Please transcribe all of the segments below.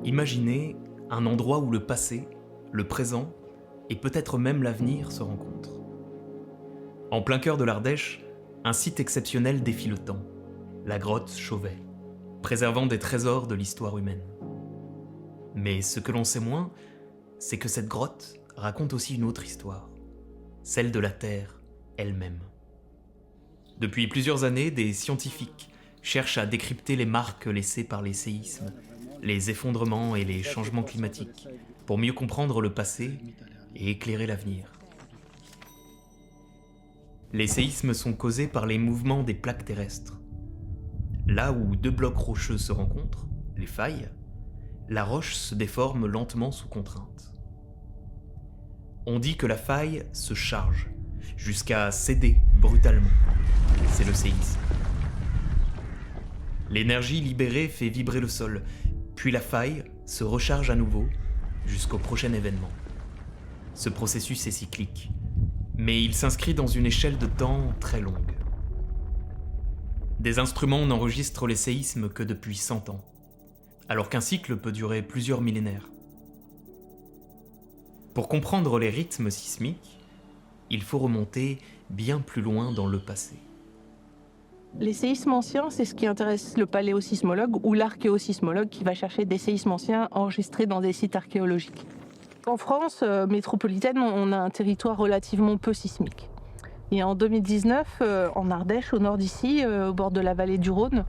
Imaginez un endroit où le passé, le présent et peut-être même l'avenir se rencontrent. En plein cœur de l'Ardèche, un site exceptionnel défie le temps, la grotte Chauvet, préservant des trésors de l'histoire humaine. Mais ce que l'on sait moins, c'est que cette grotte raconte aussi une autre histoire, celle de la Terre elle-même. Depuis plusieurs années, des scientifiques cherchent à décrypter les marques laissées par les séismes, les effondrements et les changements climatiques, pour mieux comprendre le passé et éclairer l'avenir. Les séismes sont causés par les mouvements des plaques terrestres. Là où deux blocs rocheux se rencontrent, les failles, la roche se déforme lentement sous contrainte. On dit que la faille se charge, jusqu'à céder brutalement. C'est le séisme. L'énergie libérée fait vibrer le sol, puis la faille se recharge à nouveau jusqu'au prochain événement. Ce processus est cyclique, mais il s'inscrit dans une échelle de temps très longue. Des instruments n'enregistrent les séismes que depuis 100 ans, alors qu'un cycle peut durer plusieurs millénaires. Pour comprendre les rythmes sismiques, il faut remonter bien plus loin dans le passé. Les séismes anciens, c'est ce qui intéresse le paléosismologue ou l'archéosismologue qui va chercher des séismes anciens enregistrés dans des sites archéologiques. En France métropolitaine, on a un territoire relativement peu sismique. Et en 2019, en Ardèche, au nord d'ici, au bord de la vallée du Rhône,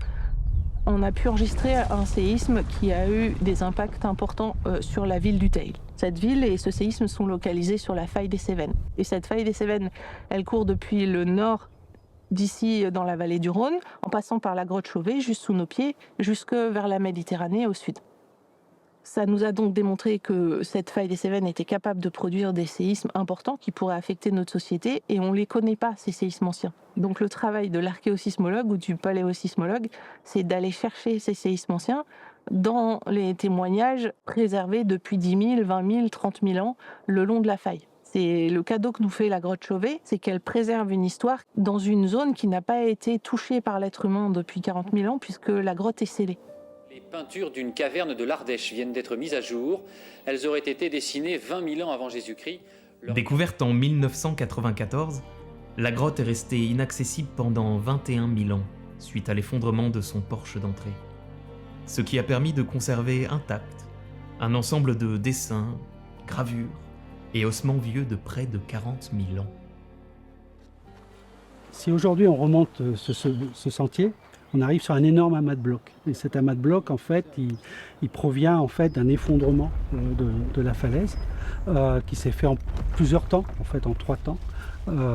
on a pu enregistrer un séisme qui a eu des impacts importants sur la ville d'Utheil. Cette ville et ce séisme sont localisés sur la faille des Cévennes. Et cette faille des Cévennes, elle court depuis le nord d'ici dans la vallée du Rhône, en passant par la grotte Chauvet, juste sous nos pieds, jusque vers la Méditerranée au sud. Ça nous a donc démontré que cette faille des Cévennes était capable de produire des séismes importants qui pourraient affecter notre société, et on ne les connaît pas, ces séismes anciens. Donc le travail de l'archéosismologue ou du paléosismologue, c'est d'aller chercher ces séismes anciens dans les témoignages préservés depuis 10 000, 20 000, 30 000 ans le long de la faille. C'est le cadeau que nous fait la grotte Chauvet, c'est qu'elle préserve une histoire dans une zone qui n'a pas été touchée par l'être humain depuis 40 000 ans, puisque la grotte est scellée. Les peintures d'une caverne de l'Ardèche viennent d'être mises à jour. Elles auraient été dessinées 20 000 ans avant Jésus-Christ. Découverte en 1994, la grotte est restée inaccessible pendant 21 000 ans, suite à l'effondrement de son porche d'entrée. Ce qui a permis de conserver intact un ensemble de dessins, gravures et ossements vieux de près de 40 000 ans. Si aujourd'hui on remonte ce sentier, on arrive sur un énorme amas de blocs. Et cet amas de blocs, en fait, il provient en fait d'un effondrement de la falaise qui s'est fait en plusieurs temps, en fait en 3 temps.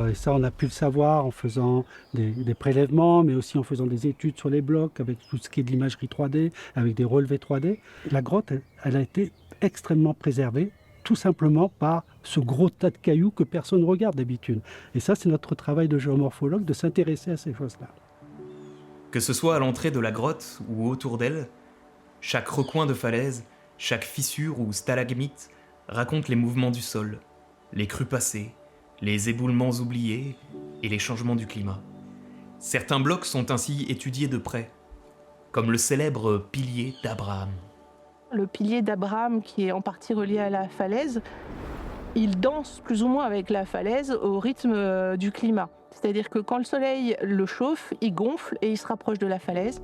Et ça, on a pu le savoir en faisant des prélèvements, mais aussi en faisant des études sur les blocs, avec tout ce qui est de l'imagerie 3D, avec des relevés 3D. La grotte, elle a été extrêmement préservée, tout simplement par ce gros tas de cailloux que personne ne regarde d'habitude. Et ça, c'est notre travail de géomorphologue, de s'intéresser à ces choses-là. Que ce soit à l'entrée de la grotte ou autour d'elle, chaque recoin de falaise, chaque fissure ou stalagmite raconte les mouvements du sol, les crues passées, les éboulements oubliés et les changements du climat. Certains blocs sont ainsi étudiés de près, comme le célèbre pilier d'Abraham. Le pilier d'Abraham, qui est en partie relié à la falaise, il danse plus ou moins avec la falaise au rythme du climat. C'est-à-dire que quand le soleil le chauffe, il gonfle et il se rapproche de la falaise.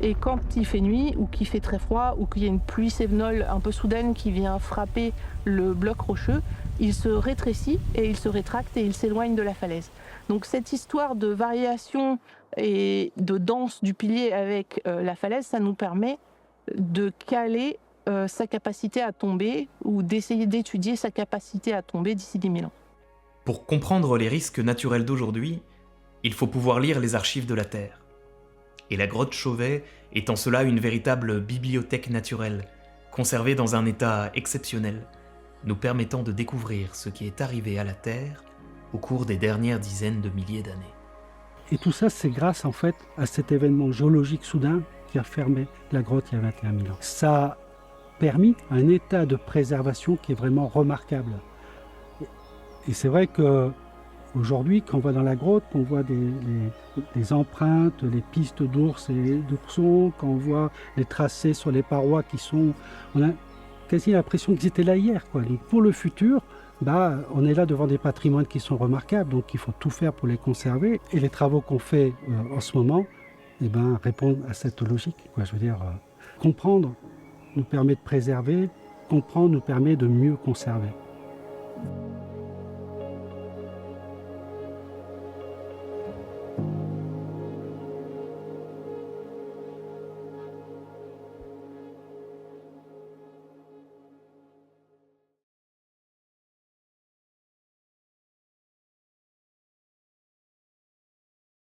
Et quand il fait nuit ou qu'il fait très froid ou qu'il y a une pluie cévenole un peu soudaine qui vient frapper le bloc rocheux, il se rétrécit et il se rétracte et il s'éloigne de la falaise. Donc cette histoire de variation et de danse du pilier avec la falaise, ça nous permet de caler sa capacité à tomber ou d'essayer d'étudier sa capacité à tomber d'ici 10 000 ans. Pour comprendre les risques naturels d'aujourd'hui, il faut pouvoir lire les archives de la Terre. Et la grotte Chauvet est en cela une véritable bibliothèque naturelle, conservée dans un état exceptionnel, nous permettant de découvrir ce qui est arrivé à la Terre au cours des dernières dizaines de milliers d'années. Et tout ça, c'est grâce en fait à cet événement géologique soudain qui a fermé la grotte il y a 21 000 ans. Ça a permis un état de préservation qui est vraiment remarquable. Et c'est vrai qu'il Aujourd'hui, quand on va dans la grotte, qu'on voit des empreintes, les pistes d'ours et d'oursons, quand on voit les tracés sur les parois on a quasi l'impression qu'ils étaient là hier, quoi. Donc pour le futur, on est là devant des patrimoines qui sont remarquables, donc il faut tout faire pour les conserver. Et les travaux qu'on fait en ce moment, répondent à cette logique, quoi. Je veux dire, comprendre nous permet de préserver, comprendre nous permet de mieux conserver.